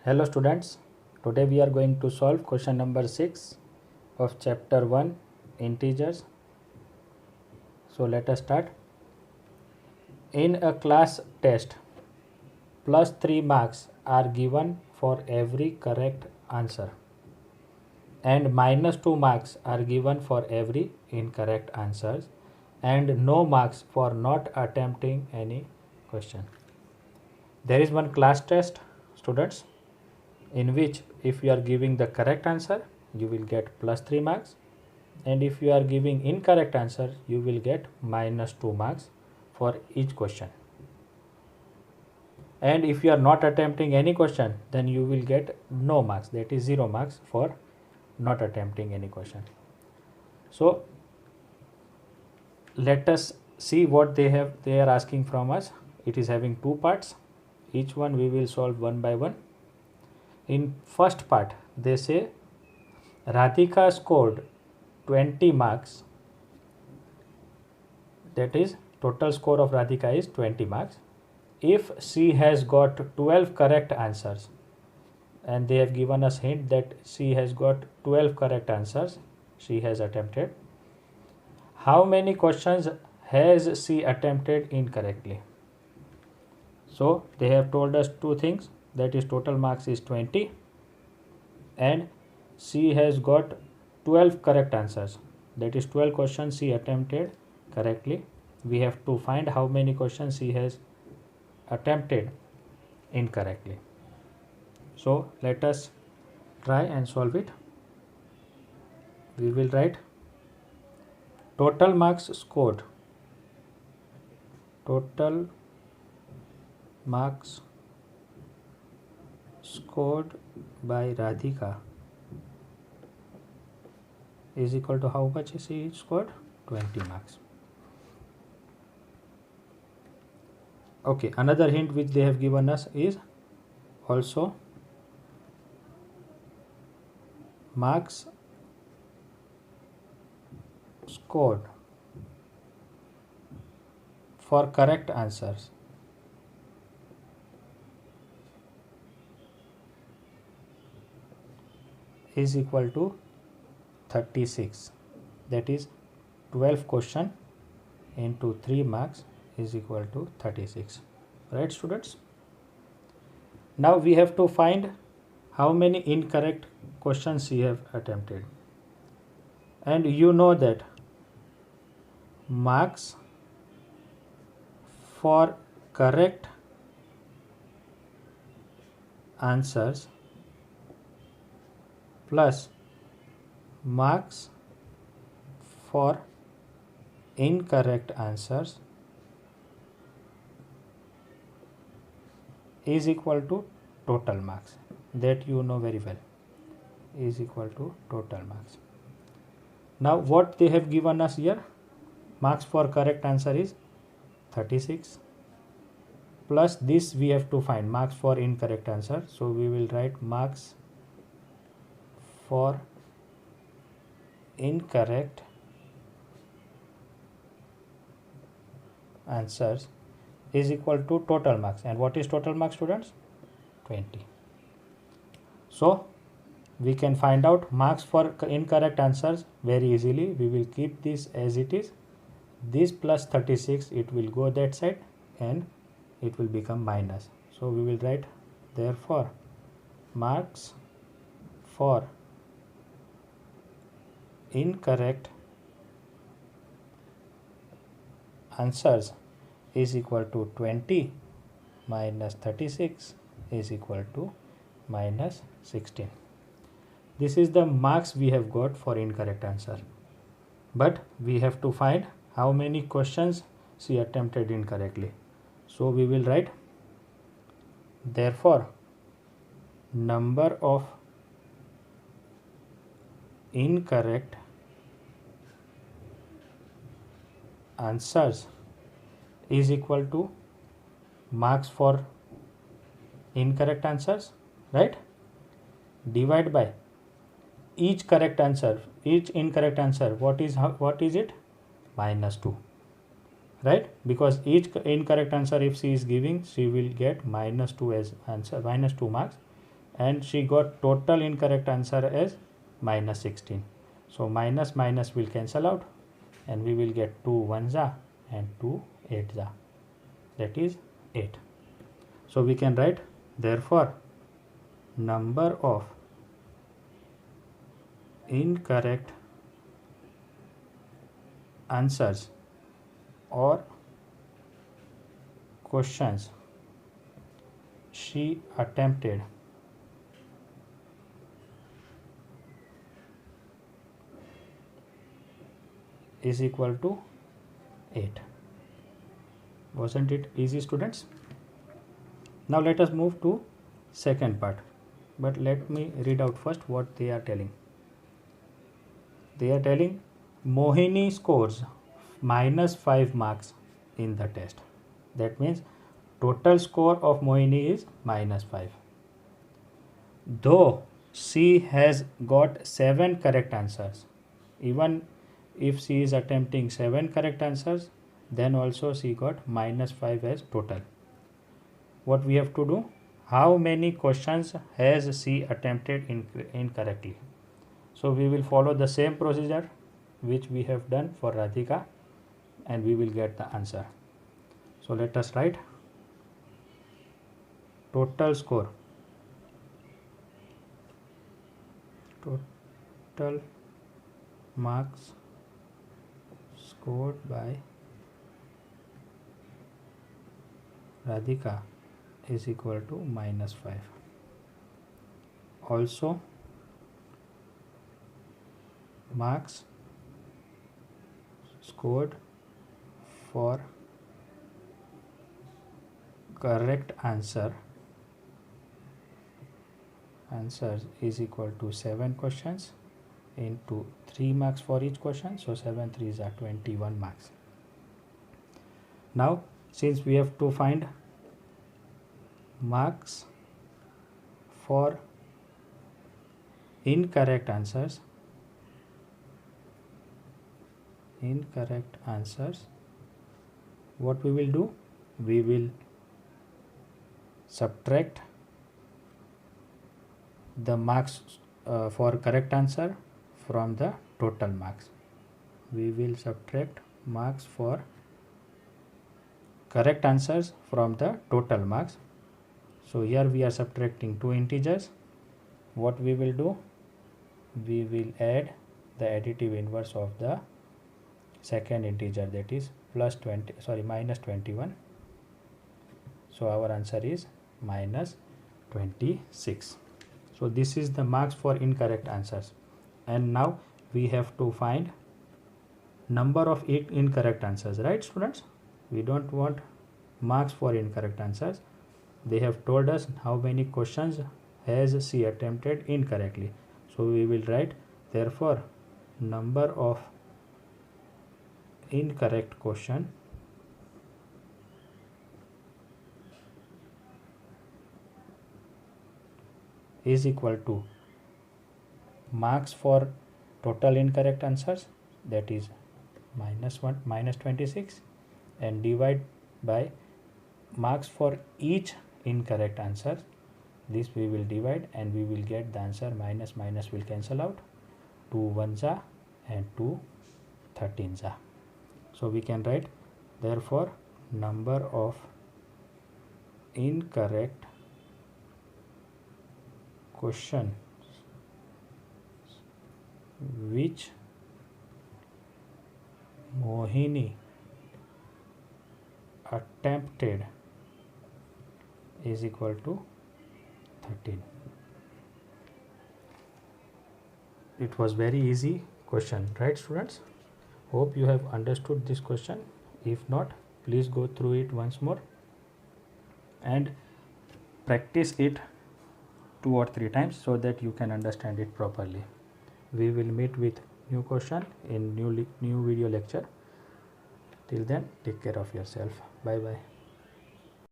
Hello students, today we are going to solve question number 6 of chapter 1 integers. So let us start. In a class test, plus 3 marks are given for every correct answer and minus 2 marks are given for every incorrect answers and no marks for not attempting any question. There is one class test, students, in which if you are giving the correct answer you will get plus 3 marks, and if you are giving incorrect answer you will get minus 2 marks for each question, and if you are not attempting any question then you will get no marks, that is 0 marks for not attempting any question. So let us see what they are asking from us. It is having two parts, each one we will solve one by one. In first part they say Radhika scored 20 marks, that is total score of Radhika is 20 marks if she has got 12 correct answers, and they have given us hint that she has got 12 correct answers she has attempted. How many questions has she attempted incorrectly? So they have told us two things, that is total marks is 20 and she has got 12 correct answers, that is 12 questions she attempted correctly. We have to find how many questions she has attempted incorrectly. So let us try and solve it. We will write total marks scored, total marks scored by Radhika is equal to how much she scored? 20 marks. Okay, another hint which they have given us is also marks scored for correct answers is equal to 36, that is 12 question into 3 marks is equal to 36. Right, students? Now we have to find how many incorrect questions she have attempted, and you know that marks for correct answers plus marks for incorrect answers is equal to total marks, that you know very well, is equal to total marks. Now what they have given us here, marks for correct answer is 36 plus this we have to find marks for incorrect answer, so we will write marks for incorrect answers is equal to total marks. And what is total marks, students? 20. So we can find out marks for incorrect answers very easily. We will keep this as it is, this plus 36 it will go that side and it will become minus. So we will write therefore marks for incorrect answers is equal to 20 minus 36 is equal to minus 16. This is the marks we have got for incorrect answer, but we have to find how many questions she attempted incorrectly. So we will write therefore number of incorrect answers is equal to marks for incorrect answers, right? Divide by each correct answer, each incorrect answer, what is it? Minus 2, right? Because each incorrect answer if she is giving, she will get minus 2 as answer, minus 2 marks, and she got total incorrect answer as minus 16. So minus minus will cancel out and we will get 2 ones are and 2 eights are, that is 8. So we can write therefore number of incorrect answers or questions she attempted is equal to 8. Wasn't it easy, students? Now let us move to second part, but let me read out first what they are telling. They are telling Mohini scores minus 5 marks in the test. That means total score of Mohini is minus 5. Though she has got 7 correct answers, even if she is attempting 7 correct answers, then also she got minus 5 as total. What we have to do? How many questions has she attempted incorrectly? So we will follow the same procedure which we have done for Radhika and we will get the answer. So let us write total score. Total marks scored by Radhika is equal to minus 5. Also marks scored for correct answers is equal to 7 questions into 3 marks for each question. So 7 3s are 21 marks. Now since we have to find marks for incorrect answers, what we will do? We will subtract the marks for correct answer from the total marks. We will subtract marks for correct answers from the total marks. So here we are subtracting 2 integers. What we will do? We will add the additive inverse of the second integer, that is minus 21. So our answer is minus 26. So this is the marks for incorrect answers. And now we have to find number of incorrect answers, right students? We don't want marks for incorrect answers. They have told us how many questions has she attempted incorrectly. So we will write therefore number of incorrect question is equal to marks for total incorrect answers, that is minus 26, and divide by marks for each incorrect answer. This we will divide and we will get the answer. Minus minus will cancel out. 2 ones are and 2 13s are. So we can write therefore number of incorrect questions which Mohini attempted is equal to 13. It was very easy question, right students? Hope you have understood this question. If not, please go through it once more and practice it 2 or 3 times so that you can understand it properly. We will meet with new question in new video lecture. Till then, take care of yourself. Bye bye.